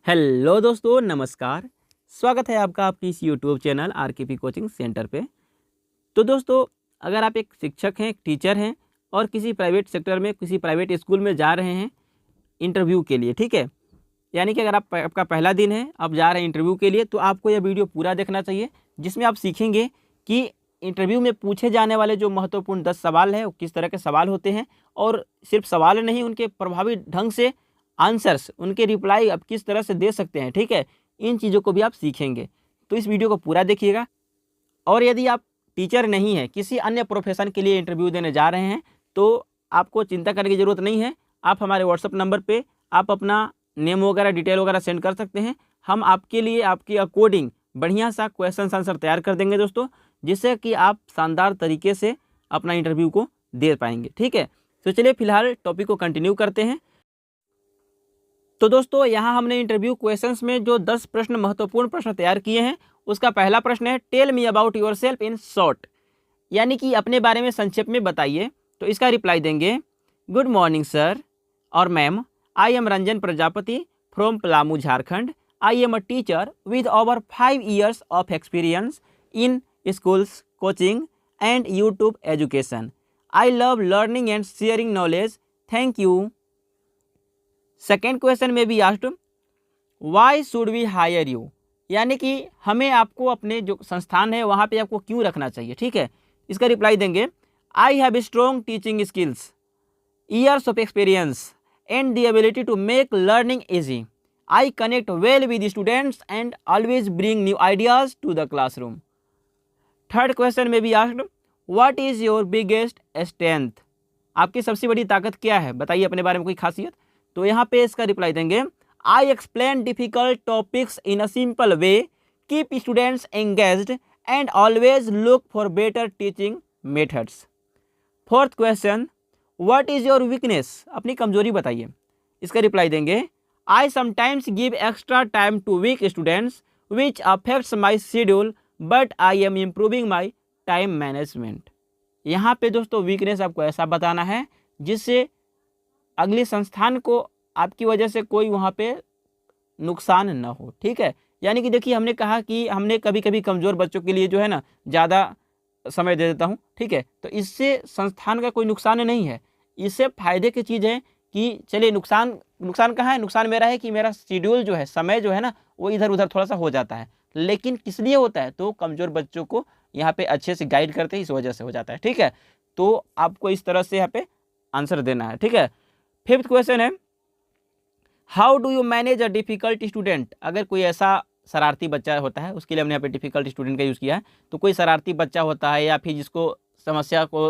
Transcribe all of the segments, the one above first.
Hello दोस्तों, नमस्कार। स्वागत है आपका आपकी इस यूट्यूब चैनल आरकेपी कोचिंग सेंटर पे। तो दोस्तों, अगर आप एक शिक्षक हैं, एक टीचर हैं और किसी प्राइवेट सेक्टर में, किसी प्राइवेट स्कूल में जा रहे हैं इंटरव्यू के लिए, ठीक है, यानी कि अगर आपका पहला दिन है, आप जा रहे हैं इंटरव्यू के लिए, तो आपको यह वीडियो पूरा देखना चाहिए, जिसमें आप सीखेंगे कि इंटरव्यू में पूछे जाने वाले जो महत्वपूर्ण 10 सवाल हैं वो किस तरह के सवाल होते हैं, और सिर्फ सवाल नहीं, उनके प्रभावी ढंग से आंसर्स, उनके रिप्लाई आप किस तरह से दे सकते हैं, ठीक है। इन चीज़ों को भी आप सीखेंगे, तो इस वीडियो को पूरा देखिएगा। और यदि आप टीचर नहीं हैं, किसी अन्य प्रोफेशन के लिए इंटरव्यू देने जा रहे हैं, तो आपको चिंता करने की ज़रूरत नहीं है। आप हमारे व्हाट्सअप नंबर पे आप अपना नेम वगैरह, डिटेल वगैरह सेंड कर सकते हैं। हम आपके लिए आपके अकॉर्डिंग बढ़िया सा क्वेश्चन आंसर तैयार कर देंगे दोस्तों, जिससे कि आप शानदार तरीके से अपना इंटरव्यू को दे पाएंगे, ठीक है। तो चलिए फिलहाल टॉपिक को कंटिन्यू करते हैं। तो दोस्तों, यहाँ हमने इंटरव्यू क्वेश्चंस में जो 10 प्रश्न, महत्वपूर्ण प्रश्न तैयार किए हैं, उसका पहला प्रश्न है tell me about yourself in short, यानी कि अपने बारे में संक्षेप में बताइए। तो इसका रिप्लाई देंगे, गुड मॉर्निंग सर और ma'am, I am Ranjan Prajapati from Palamu Jharkhand. I am a teacher with over 5 years of experience in schools, coaching and YouTube education. I love learning and sharing knowledge, thank you. Second question में भी asked, why should we hire you, यानी कि हमें आपको अपने जो संस्थान है वहाँ पे आपको क्यों रखना चाहिए, ठीक है। इसका रिप्लाई देंगे, I have strong teaching skills, years of experience and the ability to make learning easy. I connect well with students and always bring new ideas to the classroom. Third question में भी asked, what is your biggest strength, आपकी सबसे बड़ी ताकत क्या है, बताइए अपने बारे में कोई खासियत। तो यहाँ पे इसका रिप्लाई देंगे, I explain difficult topics in a simple way, keep students engaged and always look for better teaching methods. Fourth question, what is your weakness, अपनी कमजोरी बताइए। इसका रिप्लाई देंगे, I sometimes give extra time to weak students which affects my schedule, but I am improving my time management. यहाँ पे दोस्तों weakness आपको ऐसा बताना है जिससे अगले संस्थान को आपकी वजह से कोई वहाँ पे नुकसान न हो, ठीक है। यानी कि देखिए, हमने कहा कि हमने कभी कभी कमज़ोर बच्चों के लिए जो है ना ज़्यादा समय दे देता हूँ, ठीक है। तो इससे संस्थान का कोई नुकसान नहीं है, इससे फायदे की चीज़ है कि चलिए, नुकसान कहाँ है, नुकसान मेरा है कि मेरा शेड्यूल जो है, समय जो है ना, वो इधर उधर थोड़ा सा हो जाता है। लेकिन किस लिए होता है, तो कमज़ोर बच्चों को यहाँ पे अच्छे से गाइड करते हैं, इस वजह से हो जाता है, ठीक है। तो आपको इस तरह से यहाँ पे आंसर देना है, ठीक है। फिफ्थ क्वेश्चन है, how do you manage a difficult student, अगर कोई ऐसा शरारती बच्चा होता है, उसके लिए हमने यहाँ पे डिफिकल्ट स्टूडेंट का यूज़ किया है। तो कोई शरारती बच्चा होता है या फिर जिसको समस्या को,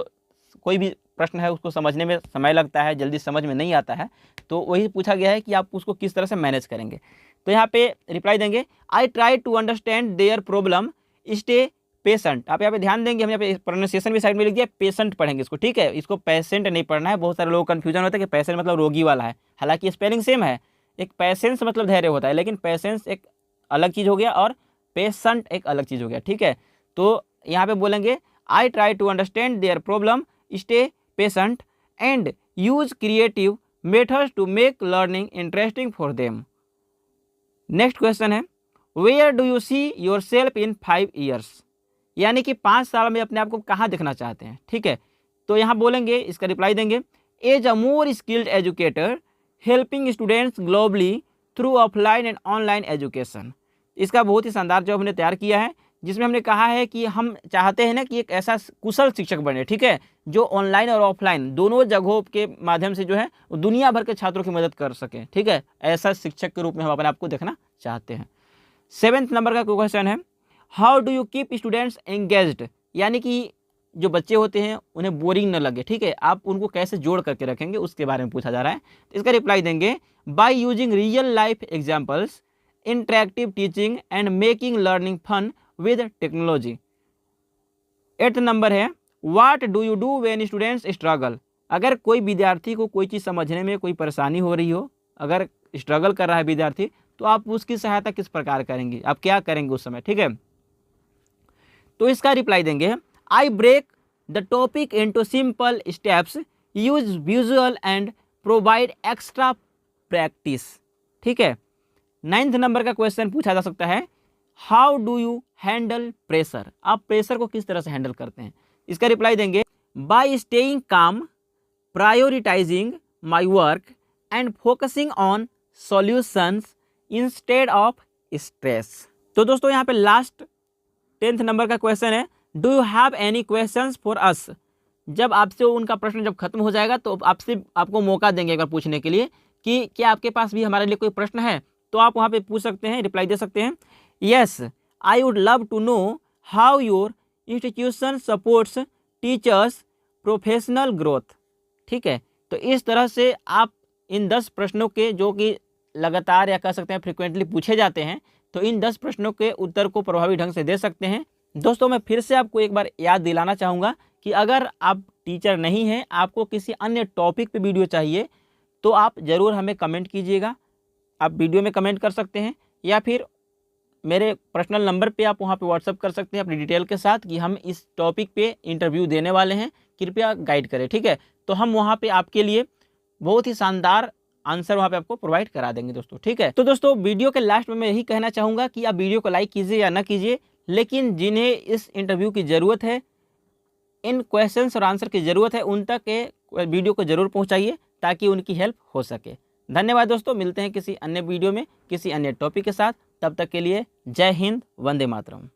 कोई भी प्रश्न है उसको समझने में समय लगता है, जल्दी समझ में नहीं आता है, तो वही पूछा गया है कि आप उसको किस तरह से मैनेज करेंगे। तो यहाँ पे रिप्लाई देंगे, I try to understand their problem, stay patient. आप यहाँ पे ध्यान देंगे, हम यहाँ पे प्रोनाउंसिएशन भी साइड में लिख दिया, पेशेंट पढ़ेंगे इसको, ठीक है। इसको पेशेंट नहीं पढ़ना है, बहुत सारे लोग कन्फ्यूजन होता है कि पेशेंट मतलब रोगी वाला है, हालांकि स्पेलिंग सेम है। एक पेशेंस मतलब धैर्य होता है, लेकिन पेशेंस एक अलग चीज़ हो गया और पेशेंट एक अलग चीज़ हो गया, ठीक है। तो यहाँ पे बोलेंगे, I try to understand their problem, stay patient and use creative methods to make learning interesting for them. Next question है, where do you see yourself in 5 years, यानी कि 5 साल में अपने आप को कहाँ देखना चाहते हैं, ठीक है। तो यहाँ बोलेंगे, इसका रिप्लाई देंगे, as a more skilled educator helping students globally through offline and online education. इसका बहुत ही शानदार जवाब हमने तैयार किया है, जिसमें हमने कहा है कि हम चाहते हैं ना कि एक ऐसा कुशल शिक्षक बने, ठीक है, जो ऑनलाइन और ऑफलाइन दोनों जगहों के माध्यम से जो है दुनिया भर के छात्रों की मदद कर सकें, ठीक है। ऐसा शिक्षक के रूप में हम अपने आप को देखना चाहते हैं। 7th नंबर का क्वेश्चन है, how do you keep students engaged, यानी कि जो बच्चे होते हैं उन्हें बोरिंग न लगे, ठीक है, आप उनको कैसे जोड़ करके रखेंगे, उसके बारे में पूछा जा रहा है। तो इसका रिप्लाई देंगे, by using real life examples, interactive teaching and making learning fun with technology. 8th number है, what do you do when students struggle, अगर कोई विद्यार्थी को कोई चीज़ समझने में कोई परेशानी हो रही हो, अगर स्ट्रगल कर रहा है विद्यार्थी, तो आप उसकी सहायता किस प्रकार करेंगे, आप क्या करेंगे उस समय, ठीक है। तो इसका रिप्लाई देंगे, I break the topic into simple steps, use visual and provide extra practice, ठीक है। 9th नंबर का क्वेश्चन पूछा जा सकता है, how do you handle pressure, आप प्रेशर को किस तरह से हैंडल करते हैं। इसका रिप्लाई देंगे, बाय स्टेइंग काम, prioritising my work and focusing on solutions instead of stress. तो दोस्तों यहाँ पे लास्ट 10th नंबर का क्वेश्चन है, do you have any questions for us. जब आपसे उनका प्रश्न जब खत्म हो जाएगा तो आपको मौका देंगे एक बार पूछने के लिए कि क्या आपके पास भी हमारे लिए कोई प्रश्न है, तो आप वहाँ पे पूछ सकते हैं, रिप्लाई दे सकते हैं। Yes, I would love to know how your institution supports teachers professional growth. ठीक है, तो इस तरह से आप इन 10 प्रश्नों के, जो कि लगातार या कह सकते हैं फ्रिक्वेंटली पूछे जाते हैं, तो इन 10 प्रश्नों के उत्तर को प्रभावी ढंग से दे सकते हैं। दोस्तों मैं फिर से आपको एक बार याद दिलाना चाहूँगा कि अगर आप टीचर नहीं हैं, आपको किसी अन्य टॉपिक पे वीडियो चाहिए, तो आप ज़रूर हमें कमेंट कीजिएगा। आप वीडियो में कमेंट कर सकते हैं या फिर मेरे पर्सनल नंबर पे आप वहाँ पे व्हाट्सअप कर सकते हैं अपनी डिटेल के साथ कि हम इस टॉपिक पे इंटरव्यू देने वाले हैं, कृपया गाइड करें। ठीक है, तो हम वहाँ पे आपके लिए बहुत ही शानदार आंसर वहाँ पे आपको प्रोवाइड करा देंगे दोस्तों। ठीक है, तो दोस्तों वीडियो के लास्ट में मैं यही कहना चाहूँगा कि आप वीडियो को लाइक कीजिए या ना कीजिए, लेकिन जिन्हें इस इंटरव्यू की ज़रूरत है, इन क्वेश्चंस और आंसर की ज़रूरत है, उन तक के वीडियो को ज़रूर पहुँचाइए ताकि उनकी हेल्प हो सके। धन्यवाद दोस्तों, मिलते हैं किसी अन्य वीडियो में किसी अन्य टॉपिक के साथ। तब तक के लिए जय हिंद, वंदे मातरम।